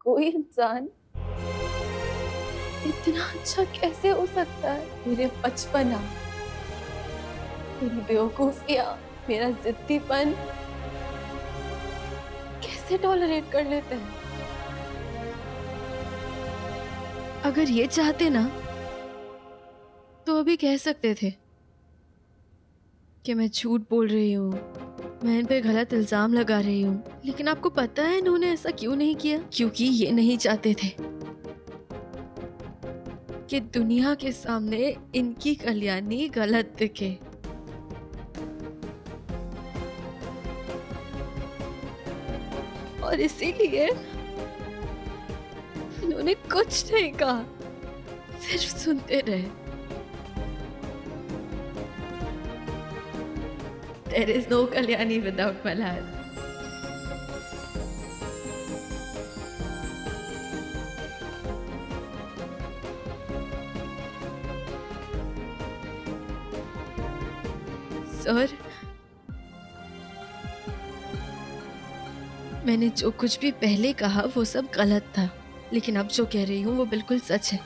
कोई इंसान इतना अच्छा कैसे हो सकता है? मेरे बचपना, मेरी बेवकूफियां, मेरा जिद्दीपन कैसे टॉलरेट कर लेते हैं? अगर ये चाहते ना तो अभी कह सकते थे कि मैं झूठ बोल रही हूँ, मैं इन पे गलत इल्जाम लगा रही हूँ। लेकिन आपको पता है इन्होंने ऐसा क्यों नहीं किया? क्योंकि ये नहीं चाहते थे कि दुनिया के सामने इनकी कल्याणी गलत दिखे। और इसीलिए इन्होंने कुछ नहीं कहा, सिर्फ सुनते रहे। There is no Kalyani without Malhar. Sir, मैंने जो कुछ भी पहले कहा वो सब गलत था, लेकिन अब जो कह रही हूँ वो बिल्कुल सच है।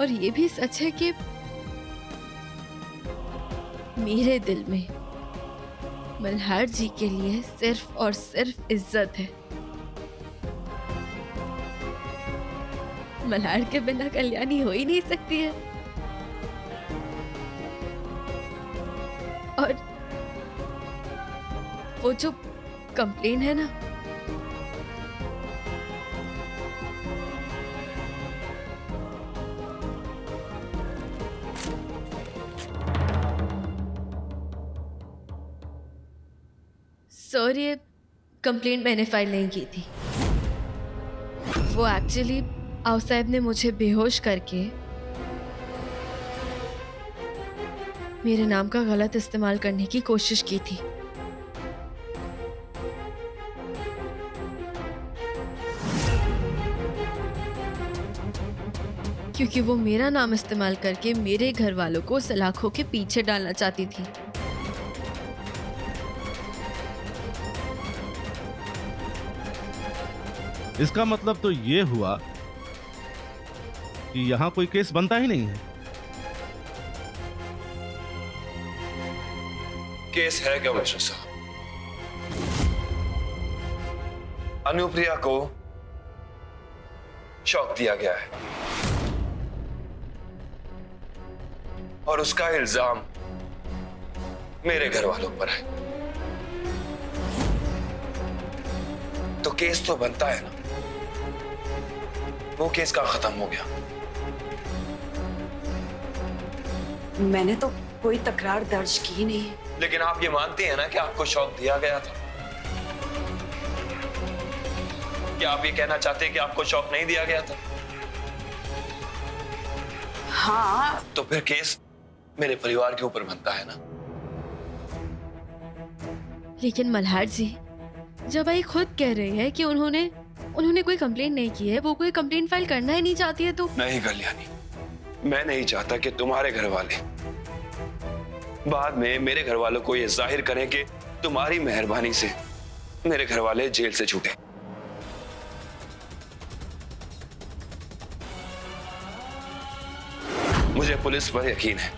और ये भी सच है कि मेरे दिल में मल्हार जी के लिए सिर्फ और सिर्फ इज्जत है। मल्हार के बिना कल्याणी हो ही नहीं सकती है। और वो जो कंप्लेन है ना, सर ये कंप्लेंट मैंने फाइल नहीं की थी। वो एक्चुअली आओ साहब ने मुझे बेहोश करके मेरे नाम का गलत इस्तेमाल करने की कोशिश की थी। क्योंकि वो मेरा नाम इस्तेमाल करके मेरे घर वालों को सलाखों के पीछे डालना चाहती थी। इसका मतलब तो ये हुआ कि यहाँ कोई केस बनता ही नहीं है। केस है क्या मिश्रा साहब? अनुप्रिया को शॉक दिया गया है और उसका इल्जाम मेरे घर वालों पर है, तो केस तो बनता है ना। वो केस कहां खत्म हो गया? मैंने तो कोई तकरार दर्ज की नहीं। लेकिन आप ये मानते हैं ना कि आपको शॉक दिया गया था? क्या आप ये कहना चाहते हैं कि आपको शॉक नहीं दिया गया था? हाँ, तो फिर केस मेरे परिवार के ऊपर बनता है ना। लेकिन मल्हार जी, जब आई खुद कह रही है कि उन्होंने कोई कंप्लेंट नहीं की है, वो कोई कंप्लेंट फाइल करना ही नहीं चाहती है, तो नहीं कल्याणी, मैं नहीं चाहता कि तुम्हारे घर वाले बाद में मेरे घर वालों को यह जाहिर करें कि तुम्हारी मेहरबानी से मेरे घर वाले जेल से छूटे। मुझे पुलिस पर यकीन है,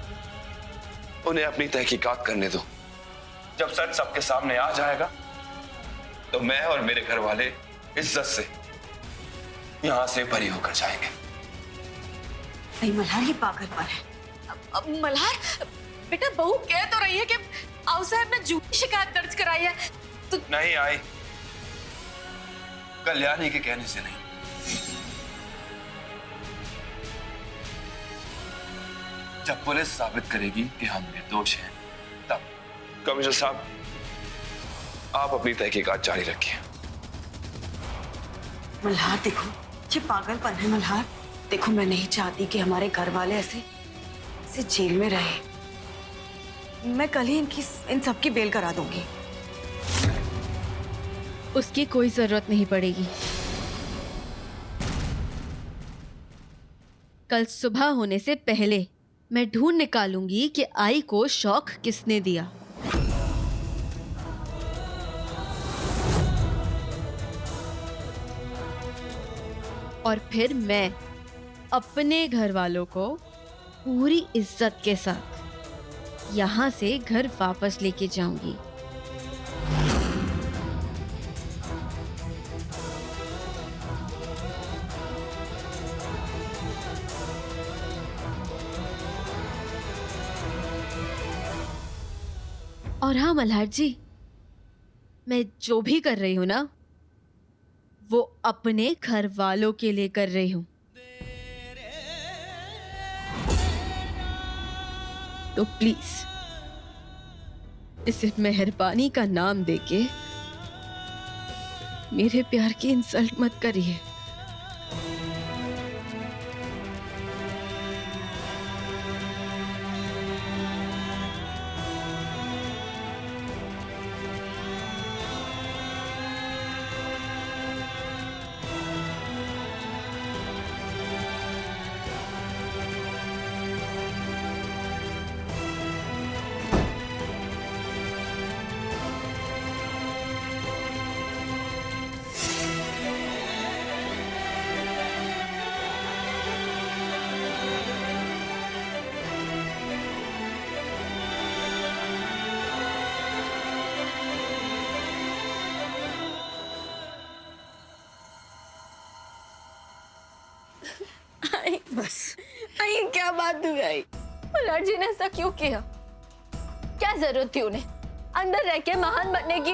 उन्हें अपनी तहकीकात करने दो। जब सच सबके सामने आ जाएगा तो मैं और मेरे घर वाले इज्जत से यहां से बरी होकर जाएंगे। नहीं मल्हार, ये पागलपन है। अब मल्हार बेटा, बहू कह तो रही है कि आओ साहब ने झूठी शिकायत दर्ज कराई है, तो नहीं आई, कल्याणी के कहने से नहीं। जब पुलिस साबित करेगी कि हम निर्दोष हैं, तब। कमिश्नर साहब, आप अपनी तहकीकात जारी रखिए। मल्हार देखो, ये पागलपन है मल्हार। देखो, मैं नहीं चाहती कि हमारे घर वाले ऐसे जेल में रहे। मैं कल ही इन सबकी बेल करा दूंगी। उसकी कोई जरूरत नहीं पड़ेगी। कल सुबह होने से पहले मैं ढूंढ निकालूंगी कि आई को शॉक किसने दिया। और फिर मैं अपने घर वालों को पूरी इज्जत के साथ यहाँ से घर वापस लेके जाऊंगी। और हाँ मल्हार जी, मैं जो भी कर रही हूं ना, वो अपने घर वालों के लिए कर रही हूं। तो प्लीज इसे मेहरबानी का नाम देके मेरे प्यार की इंसल्ट मत करिए। बस आई क्या बात हुई आई? मल्हार जी ने ऐसा क्यों किया? क्या जरूरत थी उन्हें अंदर रह के महान बनने की?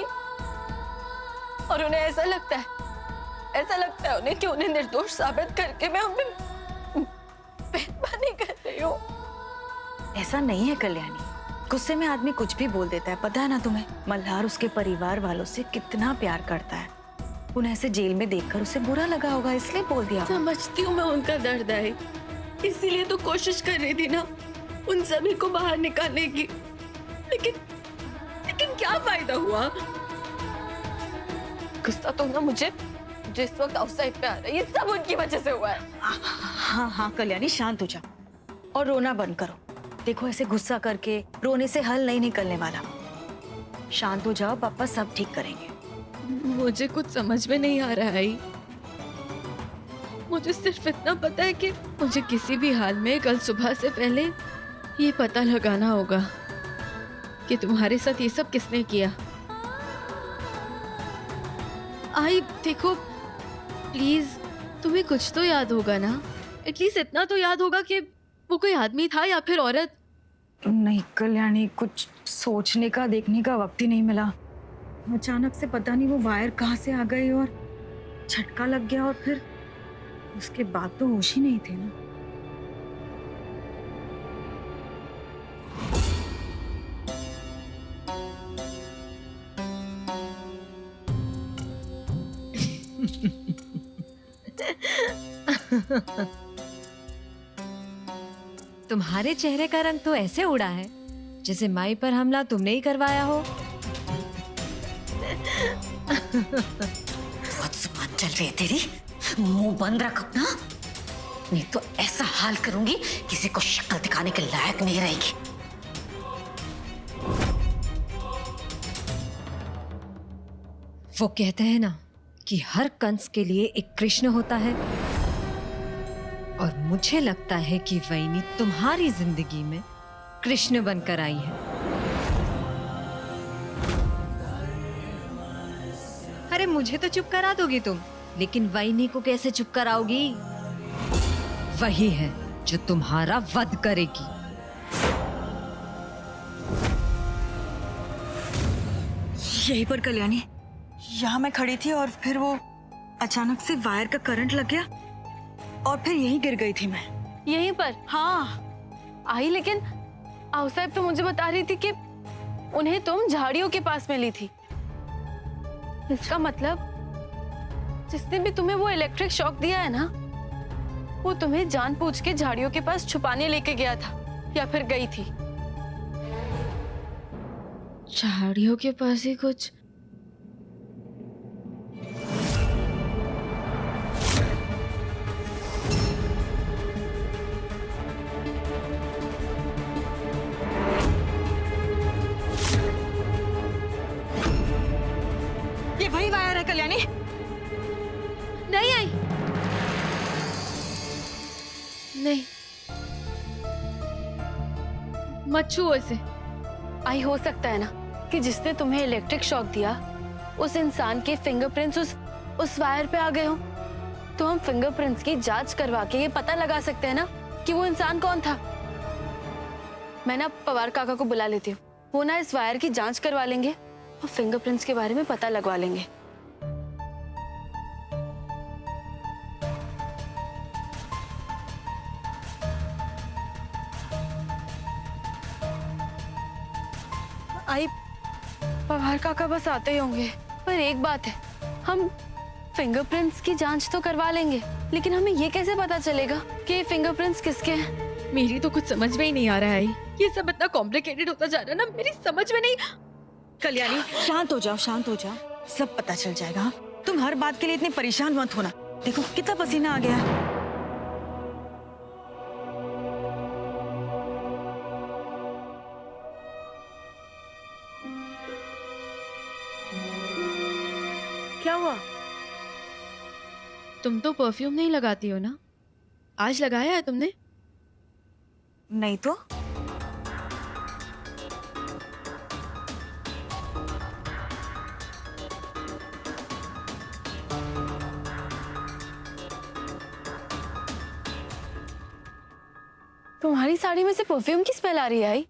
और उन्हें ऐसा लगता है उन्हें कि उन्हें निर्दोष साबित करके मैं उन पे मेहरबानी कर रही हूँ। ऐसा नहीं है कल्याणी, गुस्से में आदमी कुछ भी बोल देता है। पता है ना तुम्हें, मल्हार उसके परिवार वालों से कितना प्यार करता है। उन्हें ऐसे जेल में देखकर उसे बुरा लगा होगा, इसलिए बोल दिया। समझती हूँ मैं उनका दर्द है, इसीलिए तो कोशिश कर रही थी ना उन सभी को बाहर निकालने की। लेकिन क्या फायदा हुआ? गुस्सा तो ना मुझे जिस वक्त आउटसाइड पे आ रहा है, ये सब उनकी वजह से हुआ है। हाँ हाँ कल्याणी, शांत हो जा और रोना बंद करो। देखो, ऐसे गुस्सा करके रोने से हल नहीं निकलने वाला। शांत हो जाओ, पापा सब ठीक करेंगे। मुझे कुछ समझ में नहीं आ रहा है। मुझे सिर्फ इतना पता है कि मुझे किसी भी हाल में कल सुबह से पहले ये पता लगाना होगा कि तुम्हारे साथ ये सब किसने किया। आई देखो प्लीज, तुम्हें कुछ तो याद होगा ना, एटलीस्ट इतना तो याद होगा कि वो कोई आदमी था या फिर औरत। नहीं कल्याणी, कुछ सोचने का देखने का वक्त ही नहीं मिला। अचानक से पता नहीं वो वायर कहाँ से आ गई और झटका लग गया, और फिर उसके बाद तो होश ही नहीं थे ना। तुम्हारे चेहरे का रंग तो ऐसे उड़ा है जैसे माई पर हमला तुमने ही करवाया हो। बहुत जुबान चल रही है तेरी, मुंह बंद रख अपना, नहीं तो ऐसा हाल करूंगी किसी को शक्ल दिखाने के लायक नहीं रहेगी। वो कहते हैं ना कि हर कंस के लिए एक कृष्ण होता है, और मुझे लगता है कि वैनी तुम्हारी जिंदगी में कृष्ण बनकर आई है। अरे मुझे तो चुप करा दोगी तुम, लेकिन वैनी को कैसे चुप कराओगी? वही है जो तुम्हारा वध करेगी। यहीं पर कल्याणी, यहाँ मैं खड़ी थी और फिर वो अचानक से वायर का करंट लग गया और फिर यहीं गिर गई थी मैं। यहीं पर? हाँ आई, लेकिन आओ साहब तो मुझे बता रही थी कि उन्हें तुम झाड़ियों के पास में ली थी। इसका मतलब जिसने भी तुम्हें वो इलेक्ट्रिक शॉक दिया है ना, वो तुम्हें जानबूझ के झाड़ियों के पास छुपाने लेके गया था या फिर गई थी। झाड़ियों के पास ही कुछ। ये वही वायर है कल्याणी। नहीं आई, नहीं, मत छुओ इसे। आई हो सकता है ना कि जिसने तुम्हें इलेक्ट्रिक शॉक दिया उस इंसान के फिंगरप्रिंट्स उस वायर पे आ गए हो। तो हम फिंगरप्रिंट्स की जांच करवा के ये पता लगा सकते हैं ना कि वो इंसान कौन था। मैं ना पवार काका को बुला लेती हूँ, वो ना इस वायर की जांच करवा लेंगे और फिंगरप्रिंट्स के बारे में पता लगवा लेंगे। आई पवार काका बस आते ही होंगे। पर एक बात है, हम फिंगरप्रिंट्स की जांच तो करवा लेंगे, लेकिन हमें ये कैसे पता चलेगा कि ये फिंगरप्रिंट्स किसके हैं? मेरी तो कुछ समझ में ही नहीं आ रहा है। ये सब इतना कॉम्प्लिकेटेड होता जा रहा है ना, मेरी समझ में नहीं। कल्याणी शांत हो जाओ, शांत हो जाओ, सब पता चल जाएगा। तुम हर बात के लिए इतने परेशान मत होना। देखो कितना पसीना आ गया है। क्या हुआ? तुम तो परफ्यूम नहीं लगाती हो ना? आज लगाया है तुमने? नहीं तो तुम्हारी साड़ी में से परफ्यूम की स्मेल आ रही है। आई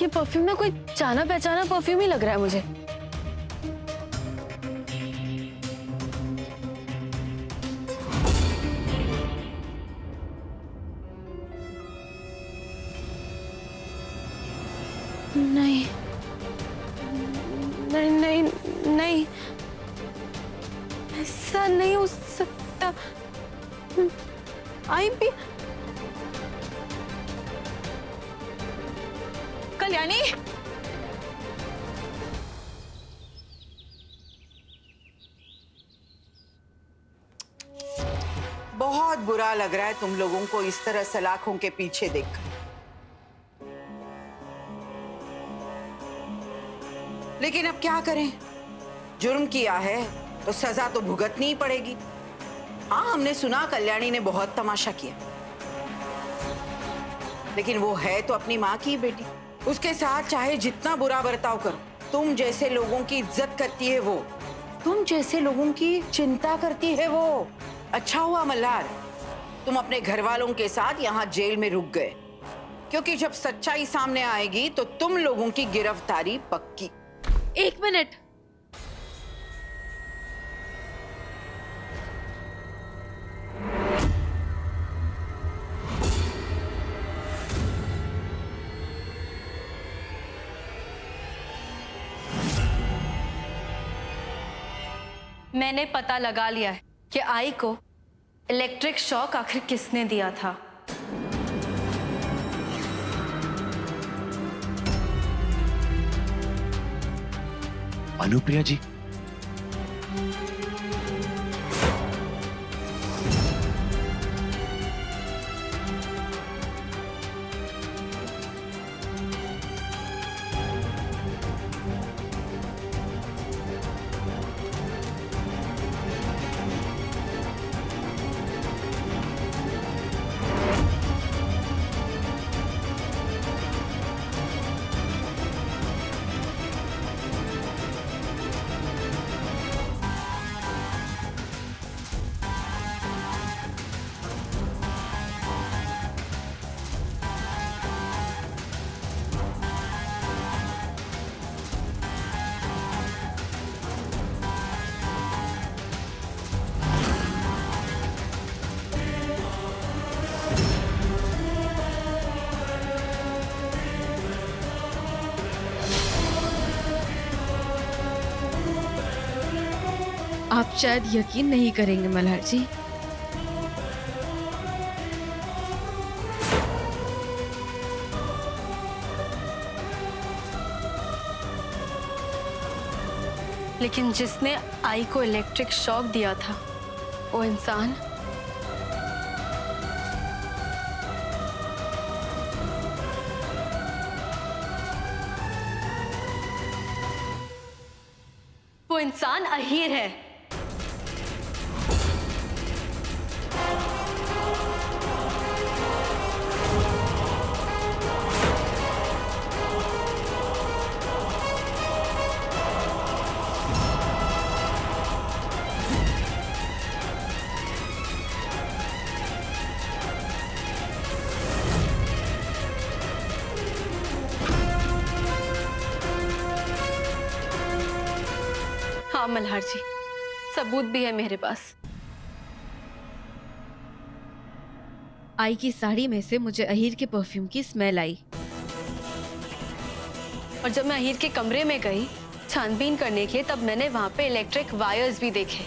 ये परफ्यूम ना कोई जाना पहचाना परफ्यूम ही लग रहा है मुझे। नहीं नहीं नहीं नहीं, ऐसा नहीं हो सकता। आई भी कल्याणी बहुत बुरा लग रहा है तुम लोगों को इस तरह सलाखों के पीछे देखकर। लेकिन अब क्या करें, जुर्म किया है तो सजा तो भुगतनी ही पड़ेगी। हाँ, हमने सुना कल्याणी ने बहुत तमाशा किया, लेकिन वो है तो अपनी माँ की बेटी। उसके साथ चाहे जितना बुरा बर्ताव करो, तुम जैसे लोगों की इज्जत करती है वो, तुम जैसे लोगों की चिंता करती है वो। अच्छा हुआ मल्हार तुम अपने घर वालों के साथ यहाँ जेल में रुक गए, क्योंकि जब सच्चाई सामने आएगी तो तुम लोगों की गिरफ्तारी पक्की। एक मिनट, मैंने पता लगा लिया है कि आई को इलेक्ट्रिक शॉक आखिर किसने दिया था। अनुप्रिया जी, आप शायद यकीन नहीं करेंगे मल्हार जी, लेकिन जिसने आई को इलेक्ट्रिक शॉक दिया था वो इंसान अहीर है। हाँ मल्हार जी, सबूत भी है मेरे पास। आई की साड़ी में से मुझे अहीर के परफ्यूम की स्मेल आई। और जब मैं अहीर के कमरे में गई छानबीन करने के लिए, तब मैंने वहां पे इलेक्ट्रिक वायर्स भी देखे।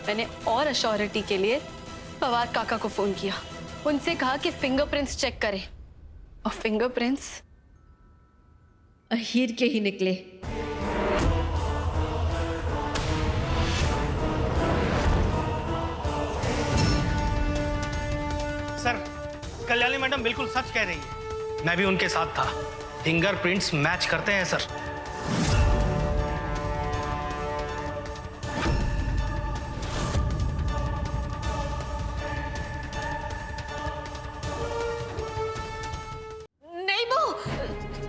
मैंने और अश्योरिटी के लिए फवाद काका को फोन किया, उनसे कहा कि फिंगरप्रिंट्स चेक करें, और फिंगरप्रिंट्स अहीर के ही निकले। सर, कल्याणी मैडम बिल्कुल सच कह रही है, मैं भी उनके साथ था। फिंगरप्रिंट्स मैच करते हैं सर। नहीं वो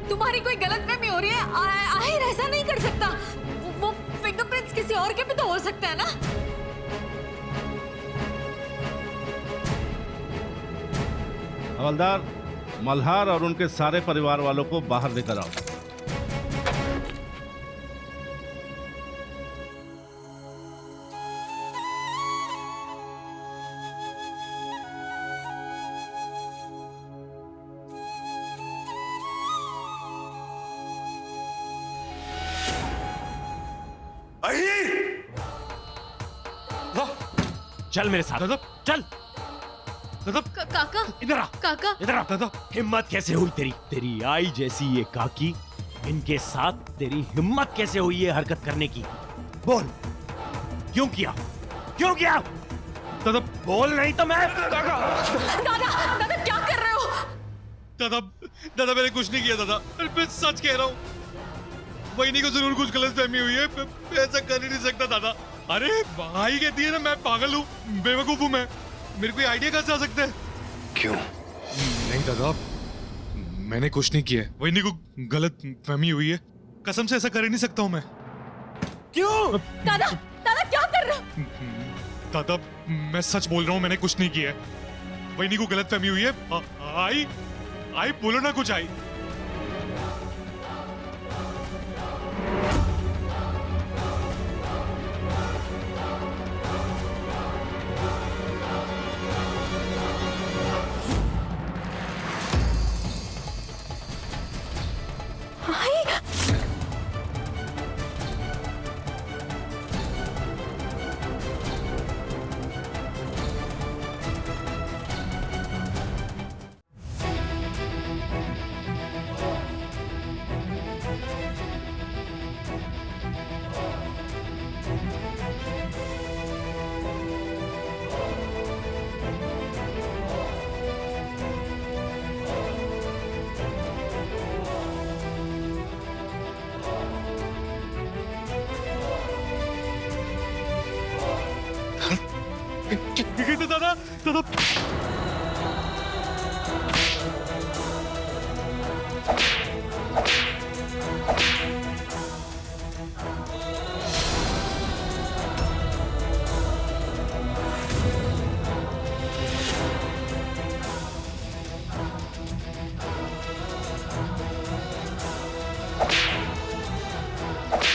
तुम्हारी कोई गलतफहमी हो रही है। आहिर ऐसा नहीं कर सकता। वो फिंगरप्रिंट्स किसी और के भी तो हो सकते हैं ना। हवलदार, मल्हार और उनके सारे परिवार वालों को बाहर लेकर आओ। चल मेरे साथ चल। काका, इधर आ, काका, इधर आ। हिम्मत कैसे हुई तेरी? तेरी आई जैसी ये काकी, इनके साथ तेरी हिम्मत कैसे हुई ये हरकत करने की? बोल, क्यों किया? क्यों किया? दादा बोल, नहीं तो मैं। दादा, दादा क्या कर रहे हो? दादा मैंने कुछ नहीं किया दादा, मैं सच कह रहा हूँ। वहीनी को जरूर कुछ गलतफहमी हुई है, मैं ऐसा कर ही नहीं सकता दादा। अरे भाई कहती है ना मैं पागल हूँ, बेवकूफ हूँ मैं, मेरे को आइडिया कहाँ से आ सकता है? क्यों? नहीं दादा, मैंने कुछ नहीं किया है, वहीनी को गलत फहमी हुई है, कसम से ऐसा कर ही नहीं सकता हूँ मैं। क्यों? दादा, दादा क्या कर रहे हो? दादा मैं सच बोल रहा हूँ, मैंने कुछ नहीं किया है, वहीनी को गलत फहमी हुई है। आई बोलो ना कुछ। आई दादा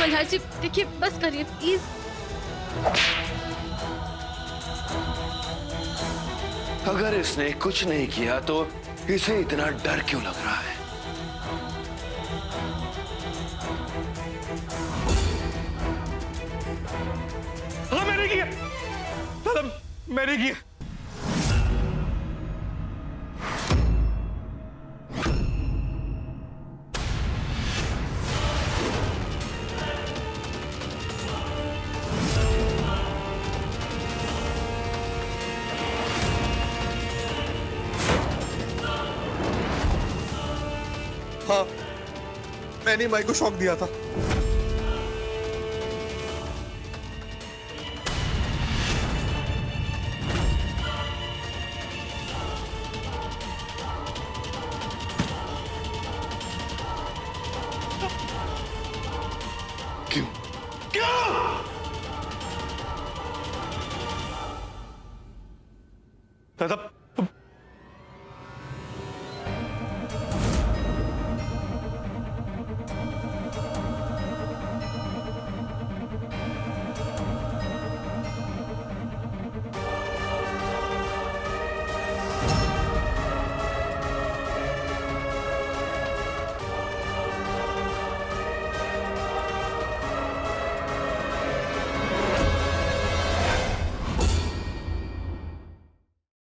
मल्हार जी देखिए, बस करिए प्लीज। अगर इसने कुछ नहीं किया तो इसे इतना डर क्यों लग रहा है? हाँ मैंने किया दादा, मैंने किया। हाँ, मैंने माई को शॉक दिया था।